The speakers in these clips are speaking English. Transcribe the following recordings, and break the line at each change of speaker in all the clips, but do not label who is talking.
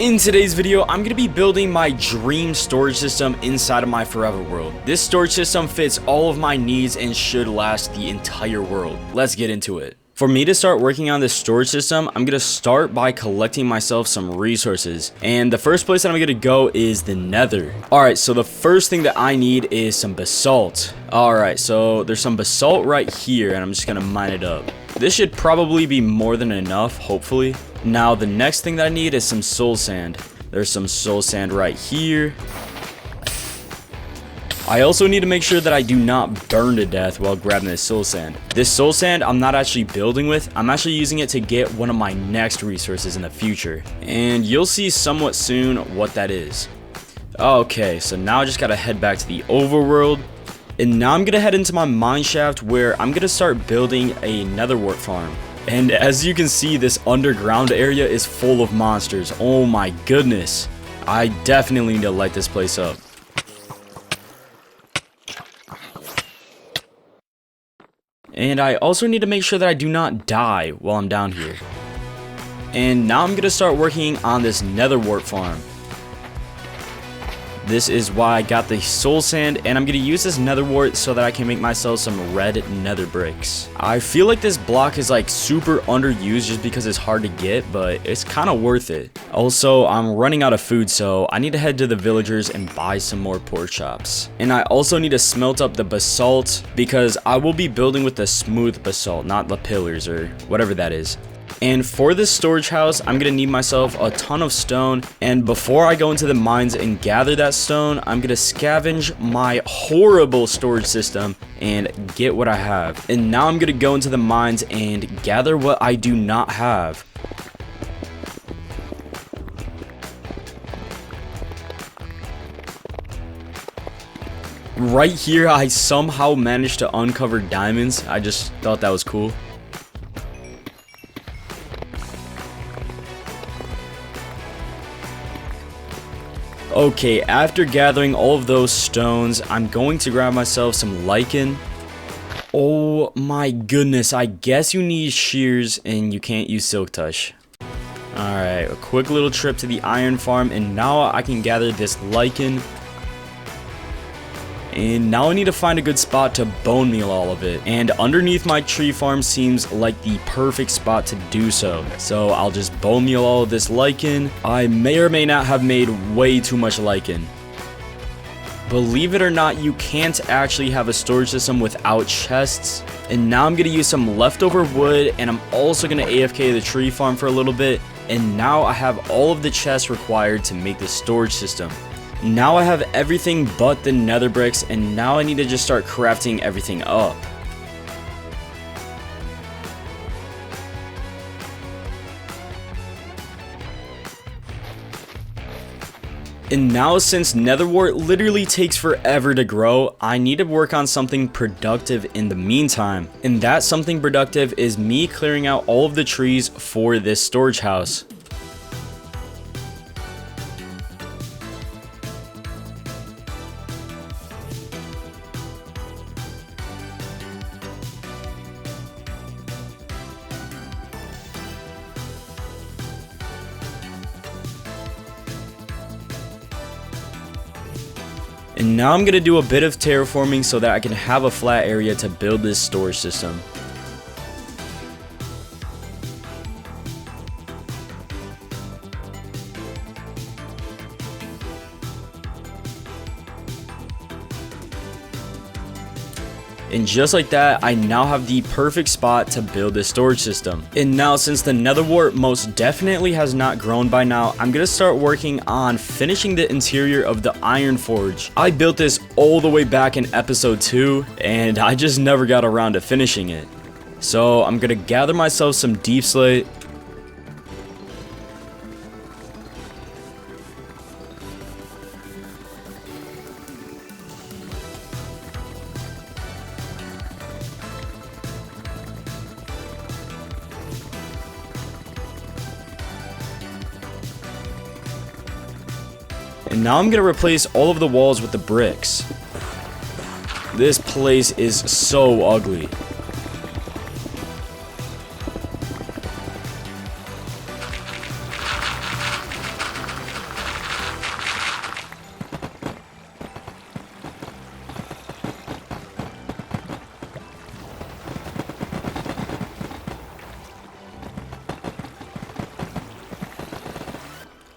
In today's video, I'm going to be building my dream storage system inside of my forever world. This storage system fits all of my needs and should last the entire world. Let's get into it. For me to start working on this storage system, I'm going to start by collecting myself some resources. And the first place that I'm going to go is the Nether. Alright, so the first thing that I need is some basalt. Alright, so there's some basalt right here and I'm just going to mine it up. This should probably be more than enough, hopefully. Now, the next thing that I need is some soul sand. There's some soul sand right here. I also need to make sure that I do not burn to death while grabbing this soul sand. This soul sand I'm not actually building with. I'm actually using it to get one of my next resources in the future. And you'll see somewhat soon what that is. Okay, so now I just gotta head back to the overworld. And now I'm gonna head into my mine shaft where I'm gonna start building a nether wart farm. And as you can see, this underground area is full of monsters. Oh my goodness. I definitely need to light this place up. And I also need to make sure that I do not die while I'm down here. And now I'm going to start working on this nether wart farm. This is why I got the soul sand, and I'm going to use this nether wart so that I can make myself some red nether bricks. I feel like this block is like super underused just because it's hard to get, but it's kind of worth it. Also, I'm running out of food, so I need to head to the villagers and buy some more pork chops. And I also need to smelt up the basalt because I will be building with the smooth basalt, not the pillars or whatever that is. And for this storage house, I'm going to need myself a ton of stone. And before I go into the mines and gather that stone, I'm going to scavenge my horrible storage system and get what I have. And now I'm going to go into the mines and gather what I do not have. Right here, I somehow managed to uncover diamonds. I just thought that was cool. Okay, after gathering all of those stones, I'm going to grab myself some lichen. Oh my goodness, I guess you need shears and you can't use silk touch. Alright, a quick little trip to the iron farm, and now I can gather this lichen. And now I need to find a good spot to bone meal all of it. And underneath my tree farm seems like the perfect spot to do so. So I'll just bone meal all of this lichen. I may or may not have made way too much lichen. Believe it or not, you can't actually have a storage system without chests. And now I'm going to use some leftover wood, and I'm also going to AFK the tree farm for a little bit. And now I have all of the chests required to make the storage system. Now I have everything but the nether bricks, and now I need to just start crafting everything up. And now, since nether wart literally takes forever to grow, I need to work on something productive in the meantime. And that something productive is me clearing out all of the trees for this storage house. And now I'm going to do a bit of terraforming so that I can have a flat area to build this storage system. And just like that, I now have the perfect spot to build this storage system. And now, since the nether wart most definitely has not grown by now, I'm going to start working on finishing the interior of the iron forge. I built this all the way back in episode 2, and I just never got around to finishing it. So I'm going to gather myself some deep slate. And now I'm going to replace all of the walls with the bricks. This place is so ugly.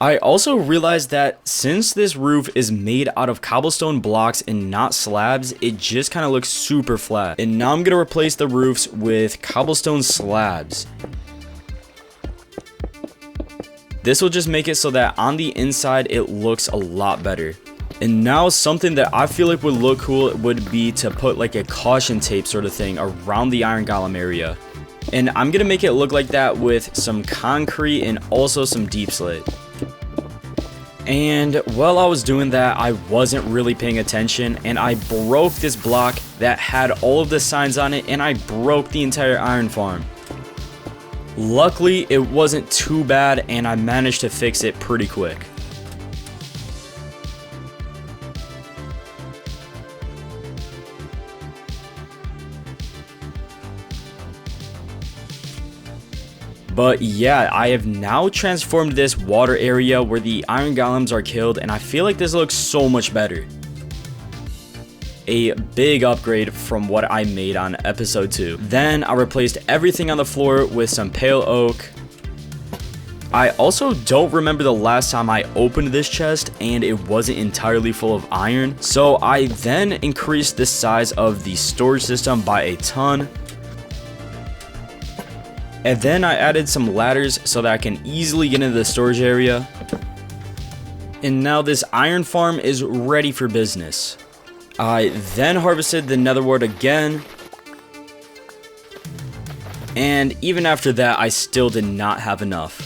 I also realized that since this roof is made out of cobblestone blocks and not slabs, it just kind of looks super flat. And now I'm going to replace the roofs with cobblestone slabs. This will just make it so that on the inside it looks a lot better. And now something that I feel like would look cool would be to put like a caution tape sort of thing around the iron golem area. And I'm going to make it look like that with some concrete and also some deep slit. And while I was doing that, I wasn't really paying attention and I broke this block that had all of the signs on it, and I broke the entire iron farm. Luckily, it wasn't too bad and I managed to fix it pretty quick. But yeah, I have now transformed this water area where the iron golems are killed, and I feel like this looks so much better. A big upgrade from what I made on episode 2. Then I replaced everything on the floor with some pale oak. I also don't remember the last time I opened this chest and it wasn't entirely full of iron, so I then increased the size of the storage system by a ton. And then I added some ladders so that I can easily get into the storage area. And now this iron farm is ready for business. I then harvested the nether wart again. And even after that, I still did not have enough.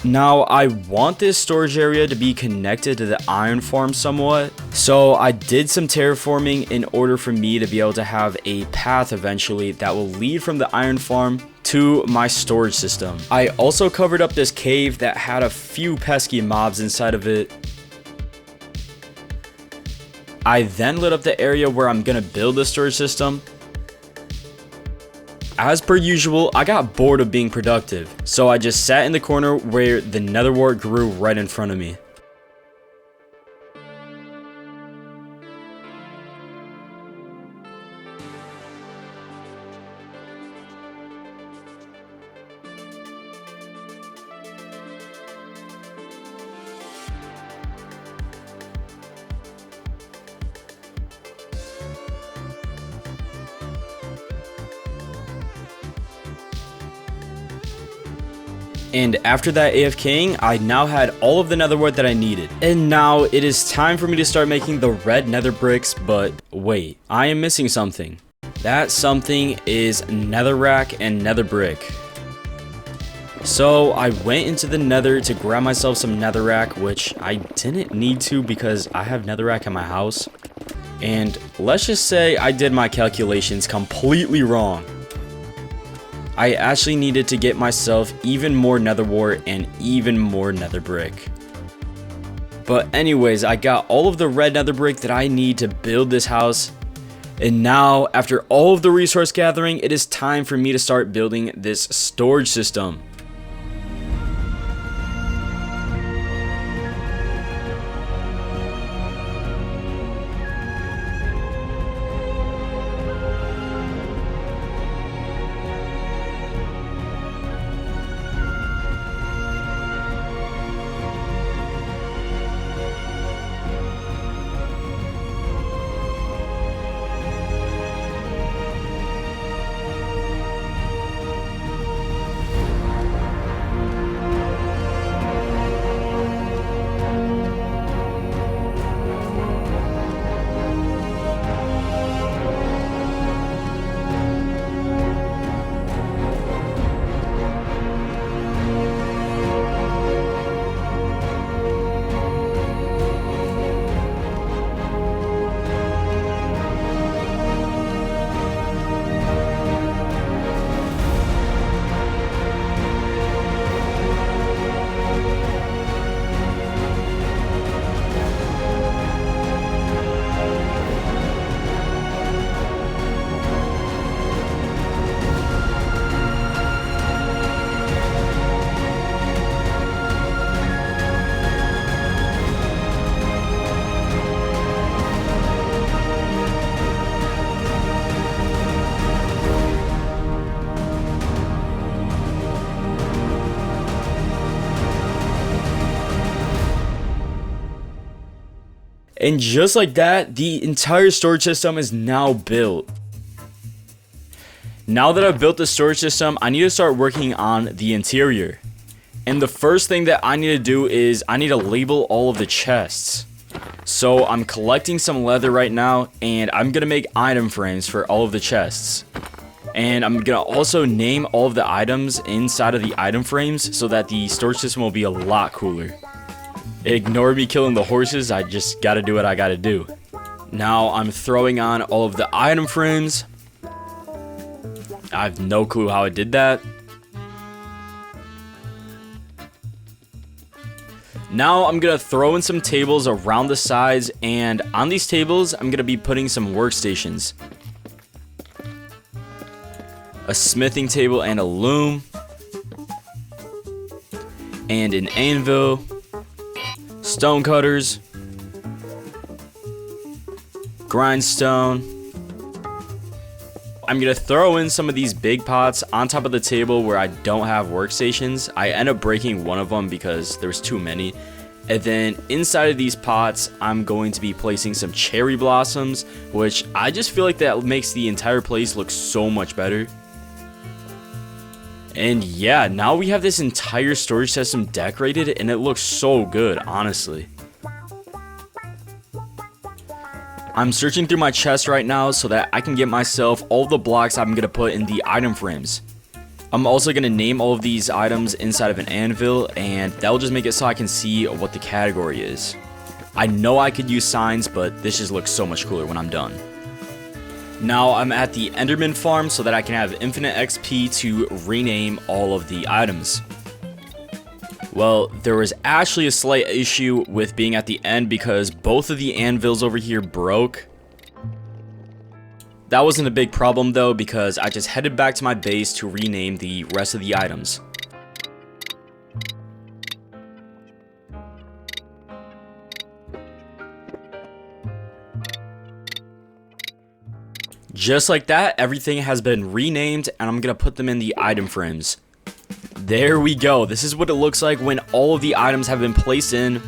Now, I want this storage area to be connected to the iron farm somewhat, so I did some terraforming in order for me to be able to have a path eventually that will lead from the iron farm to my storage system. I also covered up this cave that had a few pesky mobs inside of it. I then lit up the area where I'm gonna build the storage system. As per usual, I got bored of being productive, so I just sat in the corner where the nether wart grew right in front of me. And after that AFKing, I now had all of the nether wart that I needed. And now it is time for me to start making the red nether bricks, but wait, I am missing something. That something is netherrack and nether brick. So I went into the nether to grab myself some netherrack, which I didn't need to because I have netherrack in my house. And let's just say I did my calculations completely wrong. I actually needed to get myself even more nether wart and even more nether brick. But anyways, I got all of the red nether brick that I need to build this house. And now, after all of the resource gathering, it is time for me to start building this storage system. And just like that, the entire storage system is now built. Now that I've built the storage system, I need to start working on the interior. And the first thing that I need to do is I need to label all of the chests. So I'm collecting some leather right now, and I'm gonna make item frames for all of the chests. And I'm gonna also name all of the items inside of the item frames so that the storage system will be a lot cooler. Ignore me killing the horses, I just gotta do what I gotta do. Now I'm throwing on all of the item frames. I have no clue how I did that. Now I'm gonna throw in some tables around the sides, and on these tables I'm gonna be putting some workstations. A smithing table and a loom. And an anvil. Stone cutters. Grindstone. I'm gonna throw in some of these big pots on top of the table where I don't have workstations. I end up breaking one of them because there was too many. And then inside of these pots, I'm going to be placing some cherry blossoms, which I just feel like that makes the entire place look so much better. And yeah, now we have this entire storage system decorated, and it looks so good, honestly. I'm searching through my chest right now so that I can get myself all the blocks I'm going to put in the item frames. I'm also going to name all of these items inside of an anvil, and that will just make it so I can see what the category is. I know I could use signs, but this just looks so much cooler when I'm done. Now I'm at the Enderman farm so that I can have infinite XP to rename all of the items. Well, there was actually a slight issue with being at the end because both of the anvils over here broke. That wasn't a big problem though, because I just headed back to my base to rename the rest of the items. Just like that, everything has been renamed, and I'm gonna put them in the item frames. There we go. This is what it looks like when all of the items have been placed in.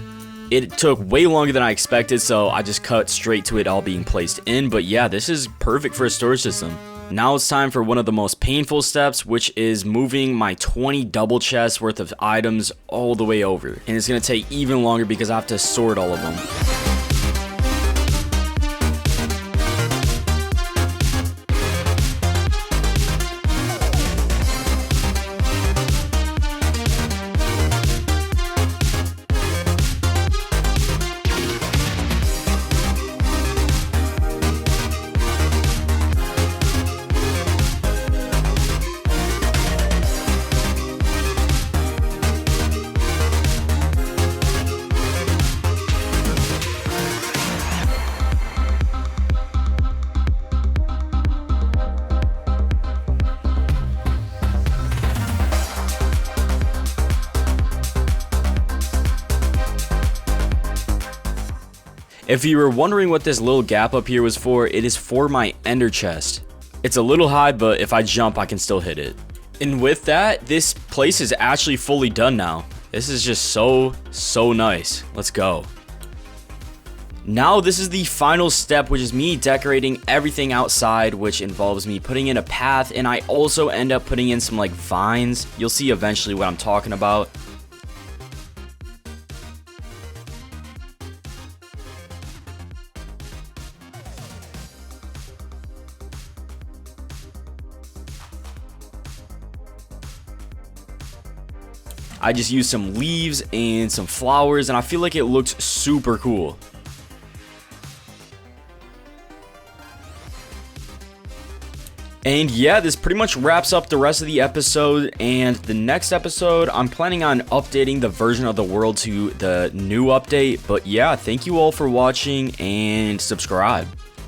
It took way longer than I expected, so I just cut straight to it all being placed in. But yeah, this is perfect for a storage system. Now it's time for one of the most painful steps, which is moving my 20 double chests worth of items all the way over. And it's gonna take even longer because I have to sort all of them. If you were wondering what this little gap up here was for, it is for my ender chest. It's a little high, but if I jump, I can still hit it. And with that, this place is actually fully done now. This is just so nice. Let's go. Now this is the final step, which is me decorating everything outside, which involves me putting in a path, and I also end up putting in some like vines. You'll see eventually what I'm talking about. I just used some leaves and some flowers, and I feel like it looks super cool. And yeah, this pretty much wraps up the rest of the episode, and the next episode, I'm planning on updating the version of the world to the new update. But yeah, thank you all for watching, and subscribe.